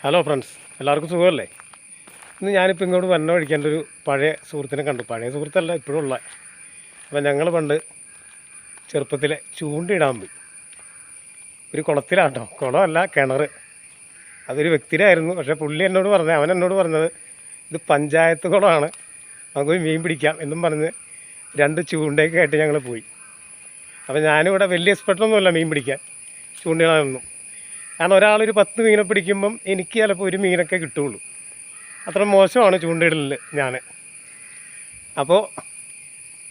Hello friends, എല്ലാവർക്കും സുഖമല്ലേ? ഇന്ന് ഞാനിപ്പോൾ ഇങ്ങോട്ട് വന്ന വഴിക്കേണ്ട ഒരു പഴയ സുഹൃത്തിനെ കണ്ടു. പഴയ സുഹൃത്തല്ല, ഇപ്പോഴും ഉള്ള. അപ്പം ഞങ്ങൾ പണ്ട് ചെറുപ്പത്തിൽ ചൂണ്ടയിടാൻ പോയി. ഒരു കുളത്തിലാട്ടോ, കുളമല്ല കിണർ. അതൊരു വ്യക്തിയായിരുന്നു. പക്ഷേ പുള്ളി അവൻ എന്നോട് പറഞ്ഞത് ഇത് പഞ്ചായത്ത് കുളമാണ്, നമുക്ക് മീൻ പിടിക്കാം എന്നും പറഞ്ഞ് 2 ചൂണ്ടയൊക്കെ ആയിട്ട് ഞങ്ങൾ പോയി. അപ്പോൾ ഞാനിവിടെ വലിയ എക്സ്പെർട്ടൊന്നുമല്ല മീൻ പിടിക്കാൻ, ചൂണ്ടയിടാനൊന്നും. കാരണം ഒരാളൊരു 10 മീനെ പിടിക്കുമ്പം എനിക്ക് ചിലപ്പോൾ ഒരു മീനൊക്കെ കിട്ടുകയുള്ളൂ. അത്ര മോശമാണ് ചൂണ്ടയിടലിൽ ഞാൻ. അപ്പോൾ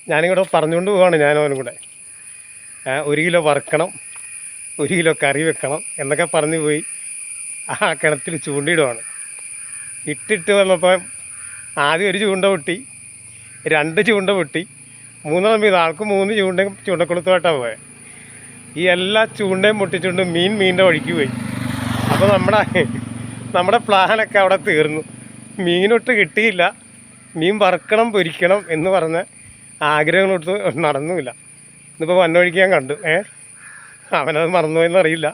ഞാനിവിടെ പറഞ്ഞുകൊണ്ട് പോവാണ് ഞാനവനും കൂടെ. 1 കിലോ വറുക്കണം, 1 കിലോ കറി വെക്കണം എന്നൊക്കെ പറഞ്ഞു പോയി ആ കിണറ്റിൽ ചൂണ്ടയിടുവാണ്. ഇട്ടിട്ട് വന്നപ്പോൾ ആദ്യം ഒരു ചൂണ്ട പൊട്ടി, 2 ചൂണ്ട പൊട്ടി, 3 ആൾക്ക് 3 ചൂണ്ടക്കുളത്തുമായിട്ടാണ് പോയത്. ഈ എല്ലാ ചൂണ്ടയും പൊട്ടിച്ചുകൊണ്ട് മീനിൻ്റെ വഴിക്ക് പോയി. അപ്പോൾ നമ്മുടെ പ്ലാനൊക്കെ അവിടെ തീർന്നു. മീനൊട്ട് കിട്ടിയില്ല. മീൻ വറുക്കണം, പൊരിക്കണം എന്ന് പറഞ്ഞ ആഗ്രഹങ്ങളൊട്ട് നടന്നുമില്ല. ഇന്നിപ്പോൾ വന്നൊഴിക്ക് ഞാൻ കണ്ടു. അവനത് മറന്നുപോയെന്നറിയില്ല.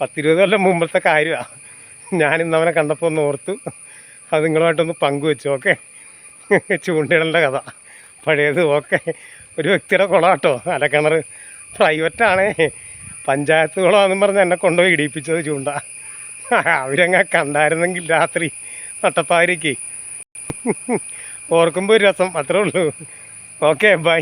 10-20 കൊല്ലം മുമ്പത്തെ കാര്യമാണ്. ഞാനിന്ന് അവനെ കണ്ടപ്പോൾ ഒന്ന് ഓർത്തു, അത് നിങ്ങളുമായിട്ടൊന്ന് പങ്കുവെച്ചു. ഓക്കെ, ചൂണ്ടയിടേണ്ട കഥ പഴയത്. ഓക്കെ, ഒരു വ്യക്തിയുടെ കുളമാട്ടോ, അലക്കിണർ പ്രൈവറ്റാണേ, പഞ്ചായത്ത് കുളമാണെന്നും പറഞ്ഞ് എന്നെ കൊണ്ടുപോയി ഇടിപ്പിച്ചത് ചൂണ്ട. അവരങ്ങ കണ്ടായിരുന്നെങ്കിൽ രാത്രി നട്ടപ്പാരിക്ക് ഓർക്കുമ്പോൾ ഒരു രസം, അത്രേ ഉള്ളൂ. Okay, by.